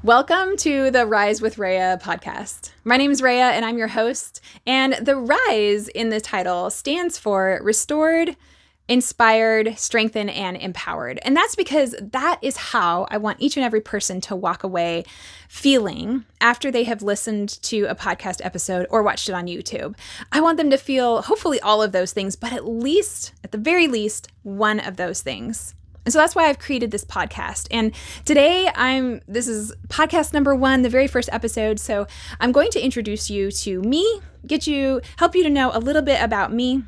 Welcome to the Rise with Rhea podcast. My name is Rhea and I'm your host. And the Rise in the title stands for Restored, Inspired, Strengthened, and Empowered. And that's because that is how I want each and every person to walk away feeling after they have listened to a podcast episode or watched it on YouTube. I want them to feel hopefully all of those things, but at the very least, one of those things. And so that's why I've created this podcast. And today this is podcast number 1, the very first episode. So I'm going to introduce you to me, help you to know a little bit about me,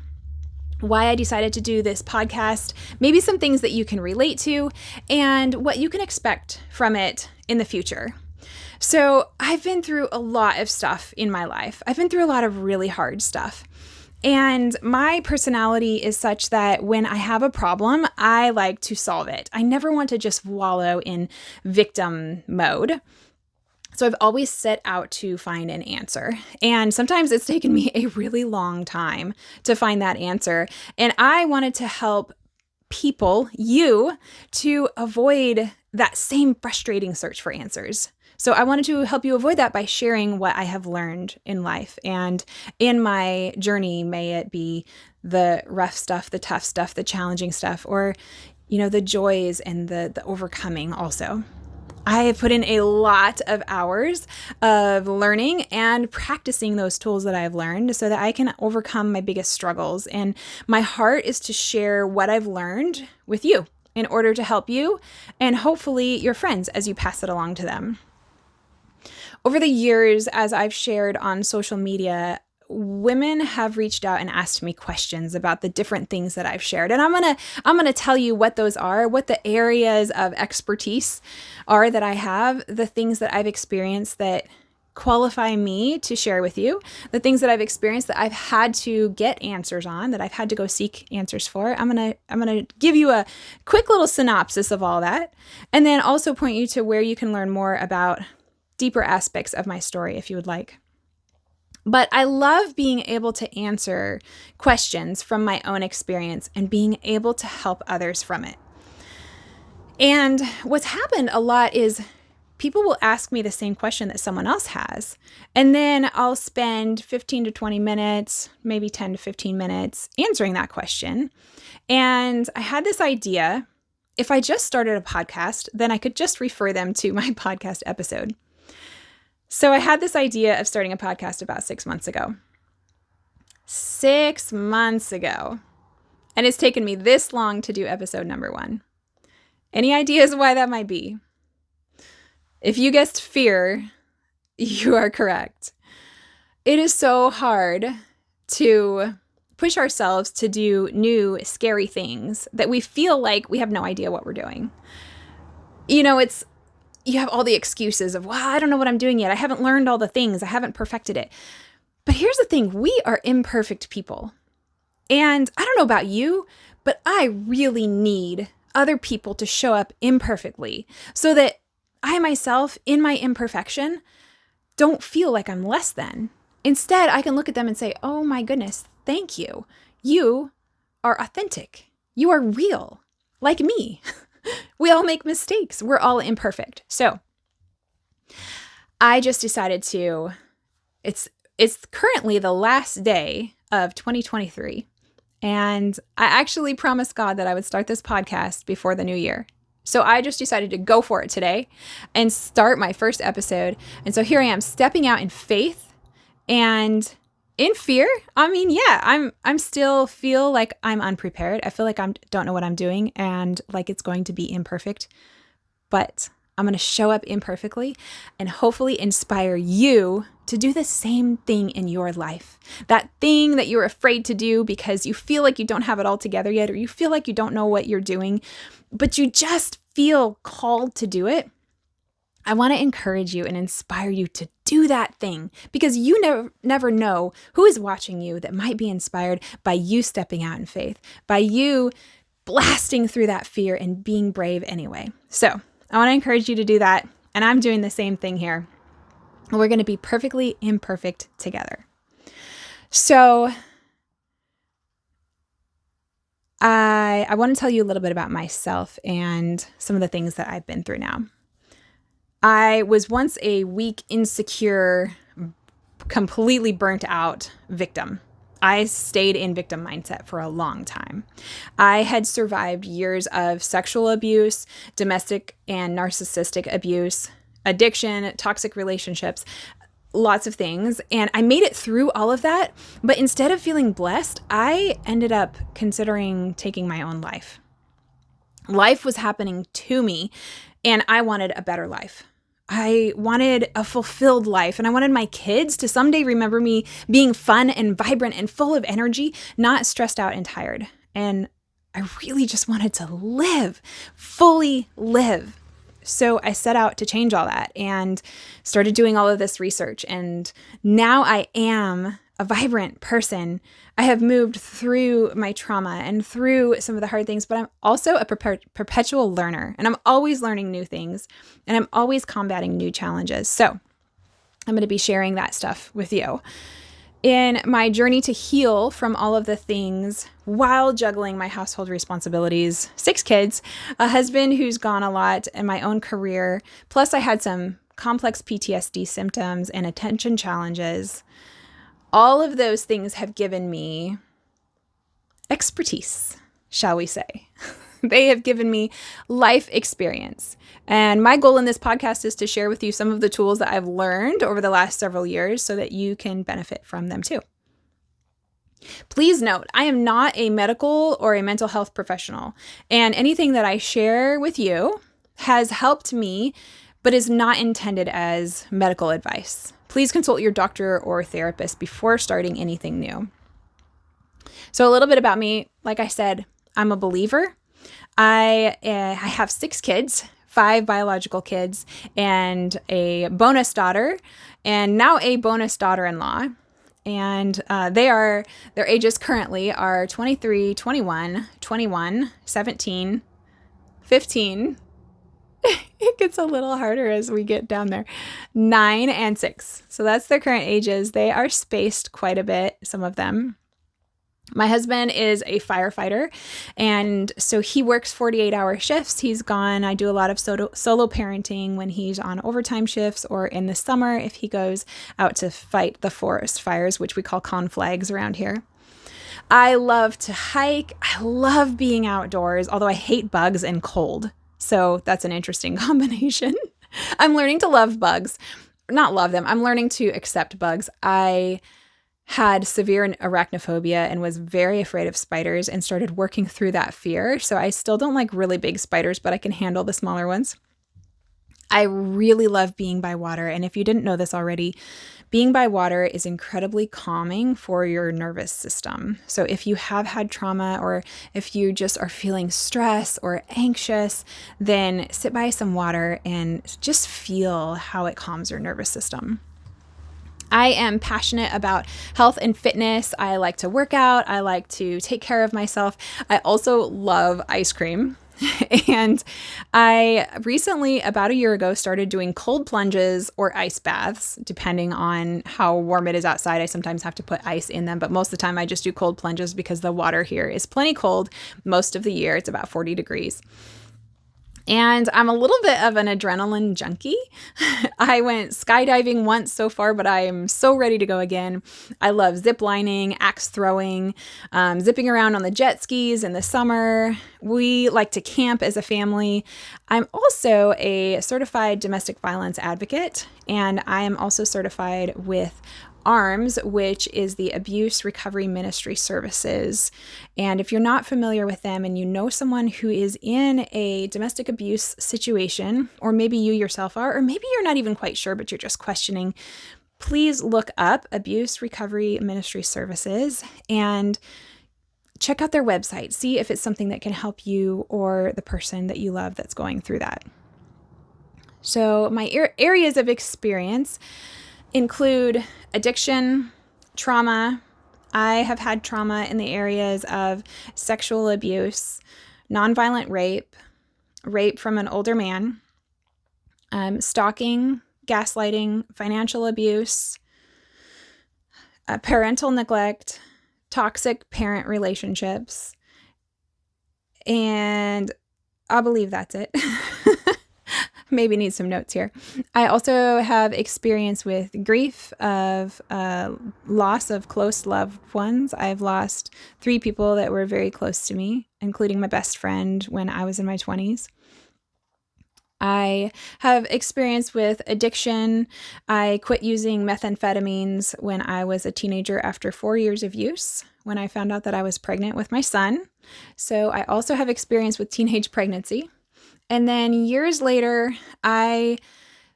why I decided to do this podcast, maybe some things that you can relate to, and what you can expect from it in the future. So I've been through a lot of stuff in my life. I've been through a lot of really hard stuff. And my personality is such that when I have a problem, I like to solve it. I never want to just wallow in victim mode. So I've always set out to find an answer. And sometimes it's taken me a really long time to find that answer. And I wanted to help people, you, to avoid that same frustrating search for answers. So I wanted to help you avoid that by sharing what I have learned in life. And in my journey, may it be the rough stuff, the tough stuff, the challenging stuff, or, the joys and the overcoming also. I have put in a lot of hours of learning and practicing those tools that I've learned so that I can overcome my biggest struggles. And my heart is to share what I've learned with you in order to help you and hopefully your friends as you pass it along to them. Over the years, as I've shared on social media, women have reached out and asked me questions about the different things that I've shared. And I'm gonna tell you what those are, what the areas of expertise are that I have, the things that I've experienced that qualify me to share with you, the things that I've experienced that I've had to get answers on, that I've had to go seek answers for. I'm gonna give you a quick little synopsis of all that, and then also point you to where you can learn more about deeper aspects of my story if you would like. But I love being able to answer questions from my own experience and being able to help others from it. And what's happened a lot is people will ask me the same question that someone else has. And then I'll spend 15 to 20 minutes, maybe 10 to 15 minutes answering that question. And I had this idea, if I just started a podcast, then I could just refer them to my podcast episode. So I had this idea of starting a podcast about 6 months ago. 6 months ago. And it's taken me this long to do episode number 1. Any ideas why that might be? If you guessed fear, you are correct. It is so hard to push ourselves to do new, scary things that we feel like we have no idea what we're doing. You have all the excuses of, I don't know what I'm doing yet. I haven't learned all the things. I haven't perfected it. But here's the thing. We are imperfect people. And I don't know about you, but I really need other people to show up imperfectly so that I myself, in my imperfection, don't feel like I'm less than. Instead, I can look at them and say, oh my goodness, thank you. You are authentic. You are real, like me. We all make mistakes. We're all imperfect. So I just decided it's currently the last day of 2023. And I actually promised God that I would start this podcast before the new year. So I just decided to go for it today and start my first episode. And so here I am stepping out in faith and in fear. I'm still feel like I'm unprepared. I feel like I don't know what I'm doing and like it's going to be imperfect, but I'm going to show up imperfectly and hopefully inspire you to do the same thing in your life. That thing that you're afraid to do because you feel like you don't have it all together yet, or you feel like you don't know what you're doing, but you just feel called to do it. I want to encourage you and inspire you to do that thing because you never know who is watching you that might be inspired by you stepping out in faith, by you blasting through that fear and being brave anyway. So I want to encourage you to do that. And I'm doing the same thing here. We're going to be perfectly imperfect together. So I want to tell you a little bit about myself and some of the things that I've been through now. I was once a weak, insecure, completely burnt out victim. I stayed in victim mindset for a long time. I had survived years of sexual abuse, domestic and narcissistic abuse, addiction, toxic relationships, lots of things. And I made it through all of that. But instead of feeling blessed, I ended up considering taking my own life. Life was happening to me, and I wanted a better life. I wanted a fulfilled life, and I wanted my kids to someday remember me being fun and vibrant and full of energy, not stressed out and tired. And I really just wanted to live, fully live. So I set out to change all that and started doing all of this research. And now I am a vibrant person. I have moved through my trauma and through some of the hard things, but I'm also a perpetual learner, and I'm always learning new things, and I'm always combating new challenges. So I'm going to be sharing that stuff with you. In my journey to heal from all of the things while juggling my household responsibilities, 6 kids, a husband who's gone a lot, and my own career, plus I had some complex PTSD symptoms and attention challenges. All of those things have given me expertise, shall we say. They have given me life experience. And my goal in this podcast is to share with you some of the tools that I've learned over the last several years so that you can benefit from them too. Please note, I am not a medical or a mental health professional, and anything that I share with you has helped me, but is not intended as medical advice. Please consult your doctor or therapist before starting anything new. So a little bit about me. Like I said, I'm a believer. I have 6 kids, 5 biological kids, and a bonus daughter, and now a bonus daughter-in-law. And their ages currently are 23, 21, 21, 17, 15. It gets a little harder as we get down there. 9 and 6. So that's their current ages. They are spaced quite a bit, some of them. My husband is a firefighter, and so he works 48-hour shifts. He's gone. I do a lot of solo parenting when he's on overtime shifts, or in the summer if he goes out to fight the forest fires, which we call conflags around here. I love to hike. I love being outdoors, although I hate bugs and cold. So that's an interesting combination. I'm learning to love bugs. Not love them. I'm learning to accept bugs. I had severe arachnophobia and was very afraid of spiders and started working through that fear. So I still don't like really big spiders, but I can handle the smaller ones. I really love being by water. And if you didn't know this already, being by water is incredibly calming for your nervous system. So if you have had trauma, or if you just are feeling stress or anxious, then sit by some water and just feel how it calms your nervous system. I am passionate about health and fitness. I like to work out. I like to take care of myself. I also love ice cream. And I recently, about a year ago, started doing cold plunges or ice baths, depending on how warm it is outside. I sometimes have to put ice in them, but most of the time I just do cold plunges because the water here is plenty cold most of the year. It's about 40 degrees. And I'm a little bit of an adrenaline junkie. I went skydiving once so far, but I am so ready to go again. I love zip lining, axe throwing, zipping around on the jet skis in the summer. We like to camp as a family. I'm also a certified domestic violence advocate, and I am also certified with ARMS, which is the Abuse Recovery Ministry Services. And if you're not familiar with them and you know someone who is in a domestic abuse situation, or maybe you yourself are, or maybe you're not even quite sure, but you're just questioning, please look up Abuse Recovery Ministry Services and check out their website. See if it's something that can help you or the person that you love that's going through that. So my areas of experience include addiction, trauma. I have had trauma in the areas of sexual abuse, nonviolent rape, rape from an older man, stalking, gaslighting, financial abuse, parental neglect, toxic parent relationships, and I believe that's it. maybe need some notes here. I also have experience with grief of loss of close loved ones. I've lost 3 people that were very close to me, including my best friend when I was in my 20s. I have experience with addiction. I quit using methamphetamines when I was a teenager after 4 years of use, when I found out that I was pregnant with my son. So I also have experience with teenage pregnancy. And then years later, I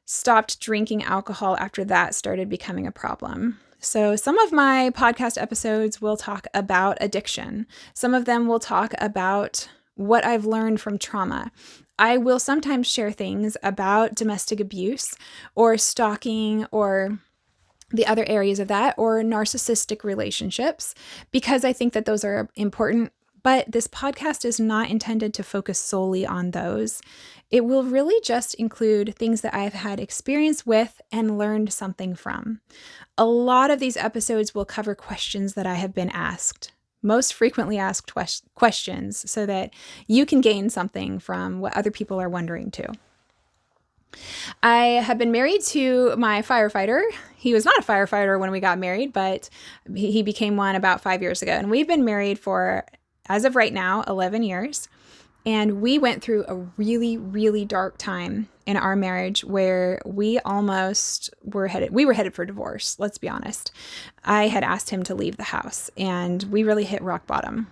stopped drinking alcohol after that started becoming a problem. So some of my podcast episodes will talk about addiction. Some of them will talk about what I've learned from trauma. I will sometimes share things about domestic abuse or stalking or the other areas of that, or narcissistic relationships, because I think that those are important. But this podcast is not intended to focus solely on those. It will really just include things that I've had experience with and learned something from. A lot of these episodes will cover questions that I have been asked, most frequently asked questions, so that you can gain something from what other people are wondering too. I have been married to my firefighter. He was not a firefighter when we got married, but he became one about 5 years ago. And we've been married for, as of right now, 11 years. And we went through a really, really dark time in our marriage where we almost were headed for divorce, let's be honest. I had asked him to leave the house, and we really hit rock bottom.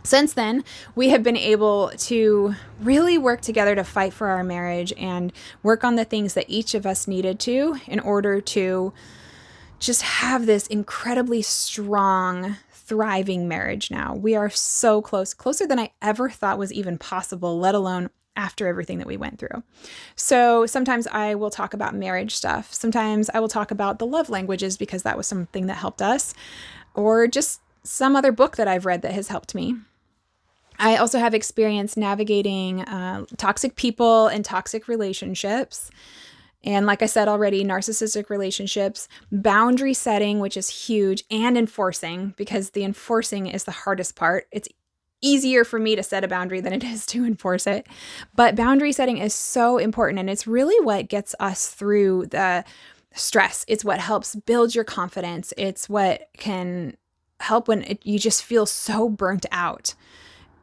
Since then, we have been able to really work together to fight for our marriage and work on the things that each of us needed to in order to just have this incredibly strong, thriving marriage now. We are so close, closer than I ever thought was even possible, let alone after everything that we went through. So sometimes I will talk about marriage stuff. Sometimes I will talk about the love languages because that was something that helped us, or just some other book that I've read that has helped me. I also have experience navigating toxic people and toxic relationships. And like I said already, narcissistic relationships, boundary setting, which is huge, and enforcing, because the enforcing is the hardest part. It's easier for me to set a boundary than it is to enforce it. But boundary setting is so important, and it's really what gets us through the stress. It's what helps build your confidence. It's what can help when you just feel so burnt out.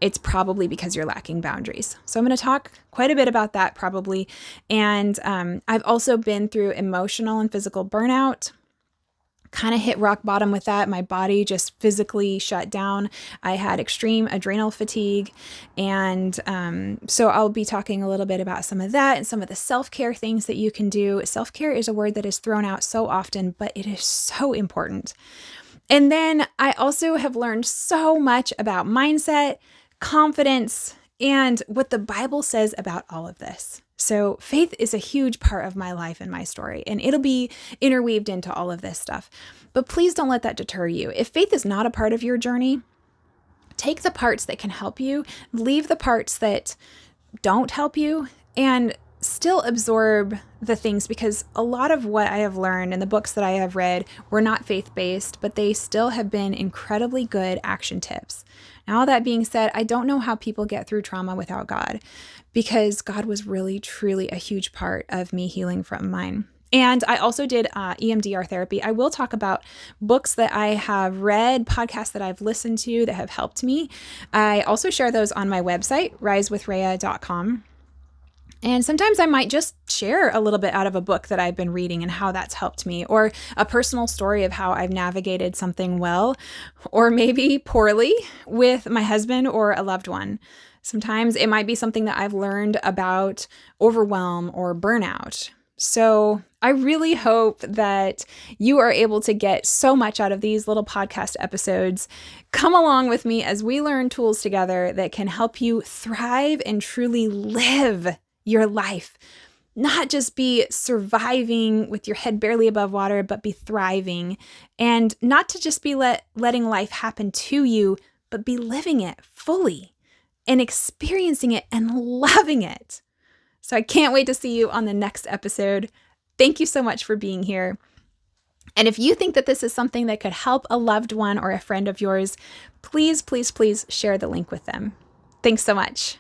It's probably because you're lacking boundaries. So I'm going to talk quite a bit about that probably. And I've also been through emotional and physical burnout, kind of hit rock bottom with that. My body just physically shut down. I had extreme adrenal fatigue. And so I'll be talking a little bit about some of that and some of the self-care things that you can do. Self-care is a word that is thrown out so often, but it is so important. And then I also have learned so much about mindset, confidence, and what the Bible says about all of this. So faith is a huge part of my life and my story, and it'll be interweaved into all of this stuff. But please don't let that deter you. If faith is not a part of your journey, take the parts that can help you, leave the parts that don't help you, and still absorb the things, because a lot of what I have learned in the books that I have read were not faith-based, but they still have been incredibly good action tips. Now, all that being said, I don't know how people get through trauma without God, because God was really, truly a huge part of me healing from mine. And I also did EMDR therapy. I will talk about books that I have read, podcasts that I've listened to that have helped me. I also share those on my website, risewithrhea.com. And sometimes I might just share a little bit out of a book that I've been reading and how that's helped me, or a personal story of how I've navigated something well, or maybe poorly with my husband or a loved one. Sometimes it might be something that I've learned about overwhelm or burnout. So I really hope that you are able to get so much out of these little podcast episodes. Come along with me as we learn tools together that can help you thrive and truly live your life. Not just be surviving with your head barely above water, but be thriving. And not to just be letting life happen to you, but be living it fully and experiencing it and loving it. So I can't wait to see you on the next episode. Thank you so much for being here. And if you think that this is something that could help a loved one or a friend of yours, please, please, please share the link with them. Thanks so much.